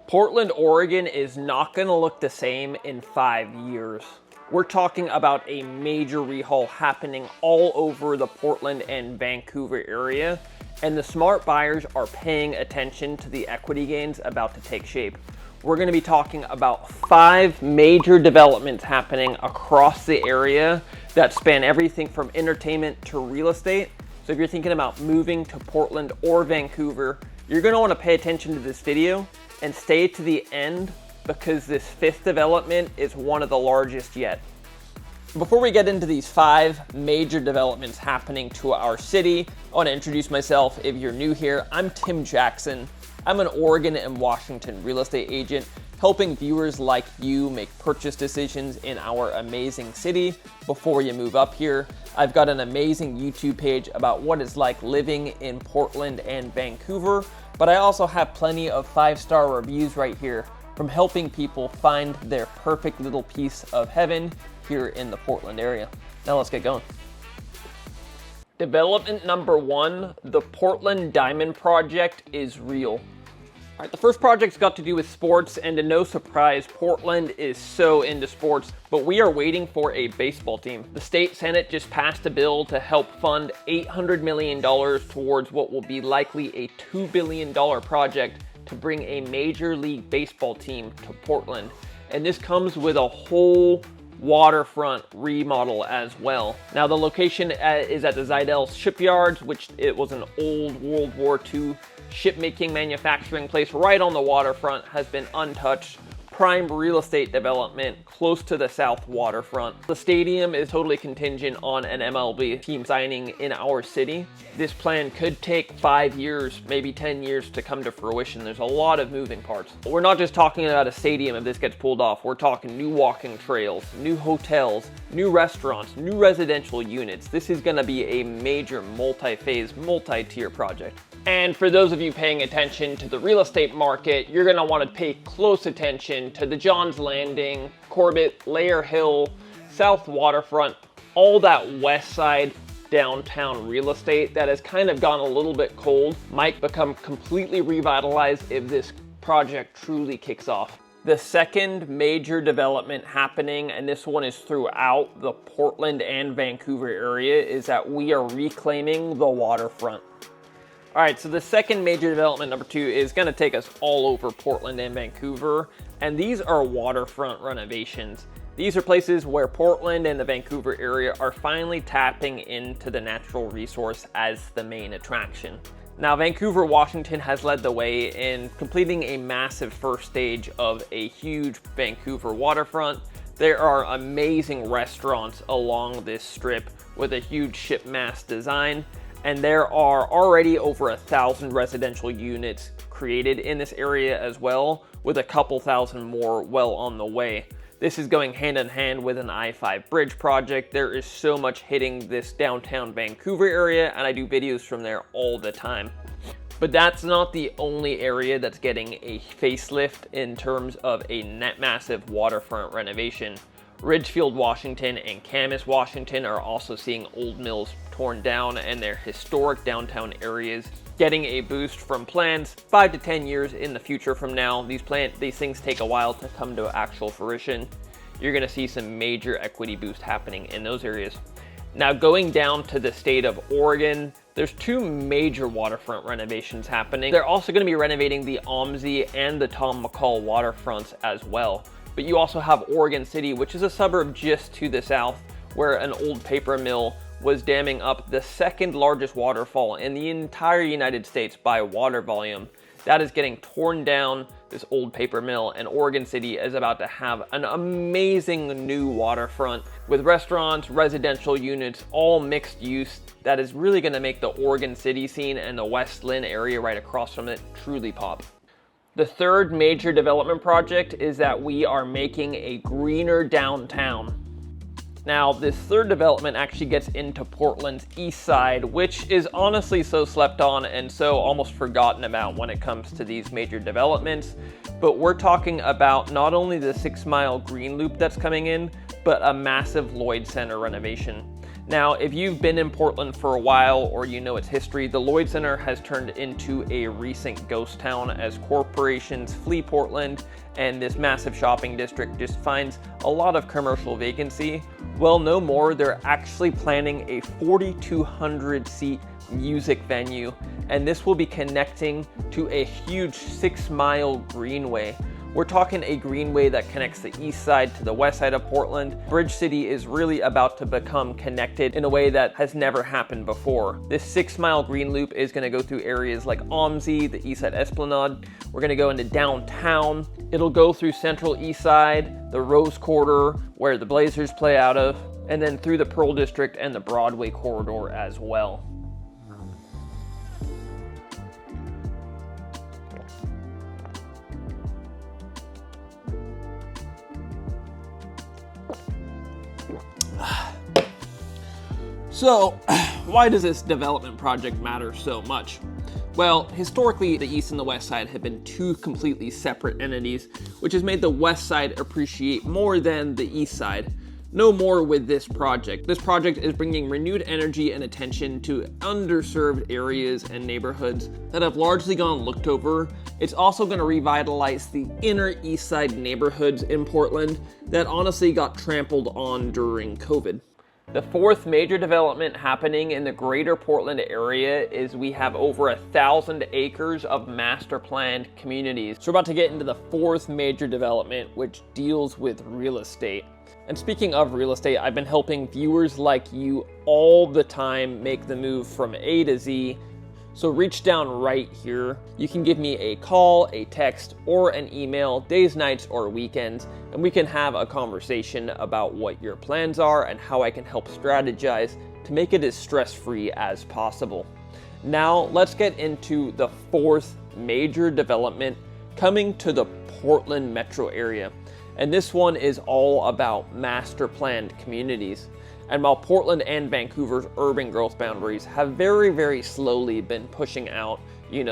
Portland, Oregon is not going to look the same in 5 years. We're talking about a major rehaul happening all over the Portland and Vancouver area, and the smart buyers are paying attention to the equity gains about to take shape. We're going to be talking about 5 major developments happening across the area that span everything from entertainment to real estate. So if you're thinking about moving to Portland or Vancouver, you're going to want to pay attention to this video and stay to the end, because this 5th development is one of the largest yet. Before we get into these 5 major developments happening to our city, I want to introduce myself. If you're new here, I'm Tim Jackson. I'm an Oregon and Washington real estate agent, helping viewers like you make purchase decisions in our amazing city before you move up here. I've got an amazing YouTube page about what it's like living in Portland and Vancouver, but I also have plenty of 5-star reviews right here from helping people find their perfect little piece of heaven here in the Portland area. Now let's get going. Development number 1, the Portland Diamond Project is real. All right, the first project's got to do with sports, and to no surprise, Portland is so into sports, but we are waiting for a baseball team. The state Senate just passed a bill to help fund $800 million towards what will be likely a $2 billion project to bring a Major League Baseball team to Portland. And this comes with a whole waterfront remodel as well. Now the location is at the Zidell Shipyards, which it was an old World War II shipmaking manufacturing place right on the waterfront, has been untouched. Prime real estate development close to the south waterfront. The stadium is totally contingent on an MLB team signing in our city. This plan could take 5 years, maybe 10 years to come to fruition. There's a lot of moving parts. We're not just talking about a stadium if this gets pulled off. We're talking new walking trails, new hotels, new restaurants, new residential units. This is gonna be a major multi-phase, multi-tier project. And for those of you paying attention to the real estate market, you're gonna wanna pay close attention to the Johns Landing, Corbett, Layer Hill, South Waterfront, all that west side downtown real estate that has kind of gone a little bit cold, might become completely revitalized if this project truly kicks off. The second major development happening, and this one is throughout the Portland and Vancouver area, is that we are reclaiming the waterfront. All right, so the second major development, number 2, is going to take us all over Portland and Vancouver, and these are waterfront renovations. These are places where Portland and the Vancouver area are finally tapping into the natural resource as the main attraction. Now, Vancouver, Washington has led the way in completing a massive first stage of a huge Vancouver waterfront. There are amazing restaurants along this strip with a huge ship mast design, and there are already over 1,000 residential units created in this area as well, with a couple thousand more well on the way. This is going hand in hand with an I-5 bridge project. There is so much hitting this downtown Vancouver area, and I do videos from there all the time. But that's not the only area that's getting a facelift in terms of a massive waterfront renovation. Ridgefield, Washington and Camas, Washington are also seeing old mills torn down and their historic downtown areas getting a boost from plans 5 to 10 years in the future from now. These things take a while to come to actual fruition. You're gonna see some major equity boost happening in those areas. Now going down to the state of Oregon, there's 2 major waterfront renovations happening. They're also gonna be renovating the OMSI and the Tom McCall waterfronts as well. But you also have Oregon City, which is a suburb just to the south, where an old paper mill was damming up the 2nd largest waterfall in the entire United States by water volume. That is getting torn down, this old paper mill, and Oregon City is about to have an amazing new waterfront with restaurants, residential units, all mixed use. That is really gonna make the Oregon City scene and the West Lynn area right across from it truly pop. The third major development project is that we are making a greener downtown. Now, this third development actually gets into Portland's east side, which is honestly so slept on and so almost forgotten about when it comes to these major developments. But we're talking about not only the 6-mile green loop that's coming in, but a massive Lloyd Center renovation. Now, if you've been in Portland for a while or you know its history, the Lloyd Center has turned into a recent ghost town as corporations flee Portland and this massive shopping district just finds a lot of commercial vacancy. Well, no more, they're actually planning a 4,200 seat music venue, and this will be connecting to a huge 6-mile greenway. We're talking a greenway that connects the east side to the west side of Portland. Bridge City is really about to become connected in a way that has never happened before. This 6-mile green loop is going to go through areas like OMSI, the east side Esplanade. We're going to go into downtown. It'll go through central east side, the Rose Quarter, where the Blazers play out of, and then through the Pearl District and the Broadway corridor as well. So, why does this development project matter so much? Well, historically, the east and the west side have been two completely separate entities, which has made the west side appreciate more than the east side. No more with this project. This project is bringing renewed energy and attention to underserved areas and neighborhoods that have largely gone looked over. It's also going to revitalize the inner east side neighborhoods in Portland that honestly got trampled on during COVID. The fourth major development happening in the greater Portland area is we have over 1,000 acres of master planned communities. So we're about to get into the fourth major development, which deals with real estate. And speaking of real estate, I've been helping viewers like you all the time make the move from A to Z. So reach down right here. You can give me a call, a text, or an email, days, nights, or weekends, and we can have a conversation about what your plans are and how I can help strategize to make it as stress-free as possible. Now, let's get into the fourth major development coming to the Portland metro area. And this one is all about master planned communities. And while Portland and Vancouver's urban growth boundaries have very, very slowly been pushing out,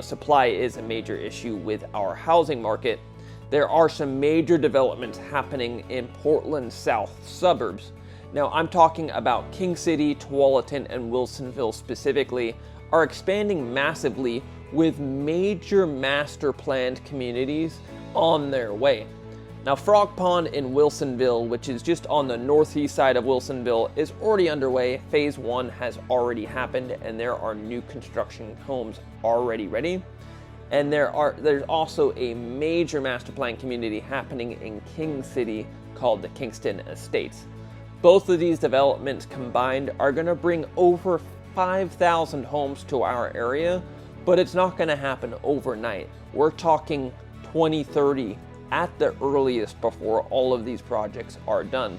supply is a major issue with our housing market, there are some major developments happening in Portland's south suburbs. Now, I'm talking about King City, Tualatin, and Wilsonville specifically, are expanding massively with major master planned communities on their way. Now, Frog Pond in Wilsonville, which is just on the northeast side of Wilsonville, is already underway. Phase 1 has already happened, and there are new construction homes already ready. And there's also a major master plan community happening in King City called the Kingston Estates. Both of these developments combined are going to bring over 5,000 homes to our area, but it's not going to happen overnight. We're talking 2030 at the earliest before all of these projects are done.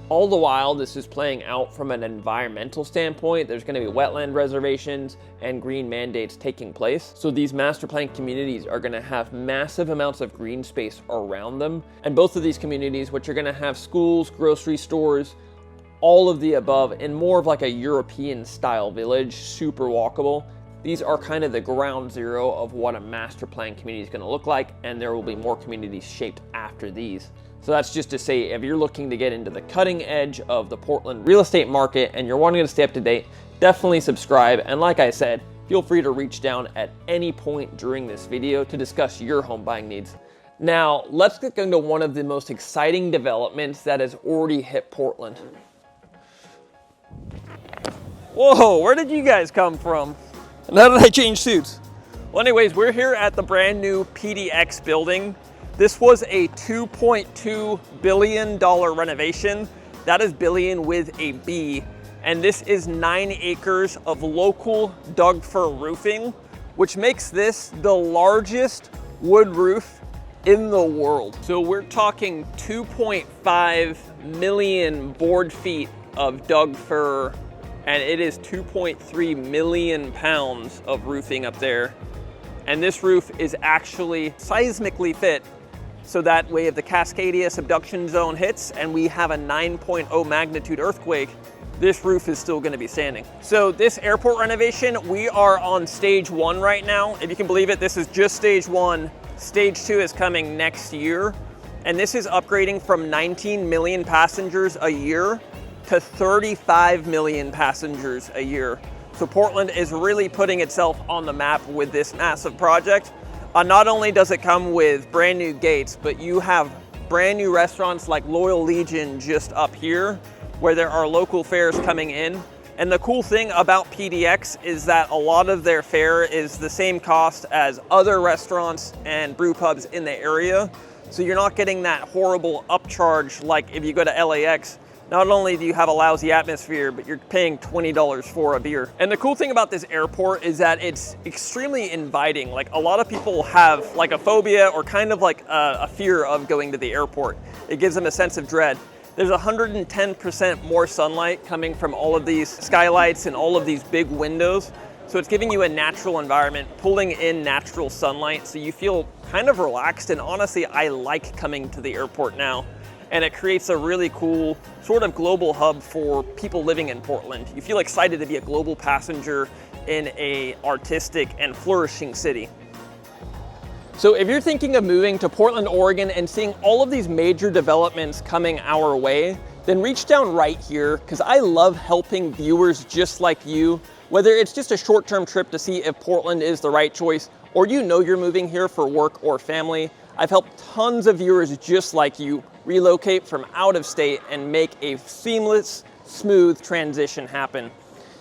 All the while this is playing out from an environmental standpoint, there's going to be wetland reservations and green mandates taking place. So these master plan communities are going to have massive amounts of green space around them. And both of these communities, which are going to have schools, grocery stores, all of the above, in more of like a European style village, super walkable. These are kind of the ground zero of what a master plan community is going to look like, and there will be more communities shaped after these. So that's just to say, if you're looking to get into the cutting edge of the Portland real estate market and you're wanting to stay up to date, definitely subscribe. And like I said, feel free to reach down at any point during this video to discuss your home buying needs. Now, let's get into one of the most exciting developments that has already hit Portland. Whoa, where did you guys come from? And how did I change suits? Well, anyways, we're here at the brand new PDX building. This was a $2.2 billion renovation. That is billion with a B. And this is 9 acres of local Doug fir roofing, which makes this the largest wood roof in the world. So we're talking 2.5 million board feet of Doug fir, and it is 2.3 million pounds of roofing up there. And this roof is actually seismically fit, so that way if the Cascadia subduction zone hits and we have a 9.0 magnitude earthquake, this roof is still gonna be standing. So this airport renovation, we are on stage 1 right now. If you can believe it, this is just stage 1. Stage 2 is coming next year. And this is upgrading from 19 million passengers a year to 35 million passengers a year. So Portland is really putting itself on the map with this massive project. Not only does it come with brand new gates, but you have brand new restaurants like Loyal Legion just up here, where there are local fares coming in. And the cool thing about PDX is that a lot of their fare is the same cost as other restaurants and brew pubs in the area. So you're not getting that horrible upcharge like if you go to LAX. Not only do you have a lousy atmosphere, but you're paying $20 for a beer. And the cool thing about this airport is that it's extremely inviting. Like, a lot of people have like a phobia or kind of like a fear of going to the airport. It gives them a sense of dread. There's 110% more sunlight coming from all of these skylights and all of these big windows. So it's giving you a natural environment, pulling in natural sunlight, so you feel kind of relaxed. And honestly, I like coming to the airport now. And it creates a really cool sort of global hub for people living in Portland. You feel excited to be a global passenger in an artistic and flourishing city. So if you're thinking of moving to Portland, Oregon and seeing all of these major developments coming our way, then reach down right here, because I love helping viewers just like you, whether it's just a short-term trip to see if Portland is the right choice, or you know you're moving here for work or family. I've helped tons of viewers just like you relocate from out of state and make a seamless, smooth transition happen.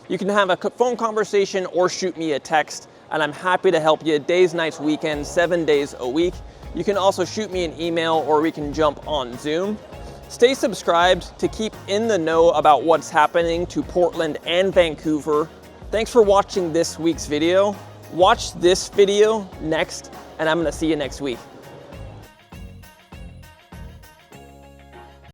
You can have a phone conversation or shoot me a text, and I'm happy to help you days, nights, weekends, 7 days a week. You can also shoot me an email or we can jump on Zoom. Stay subscribed to keep in the know about what's happening to Portland and Vancouver. Thanks for watching this week's video. Watch this video next, and I'm gonna see you next week.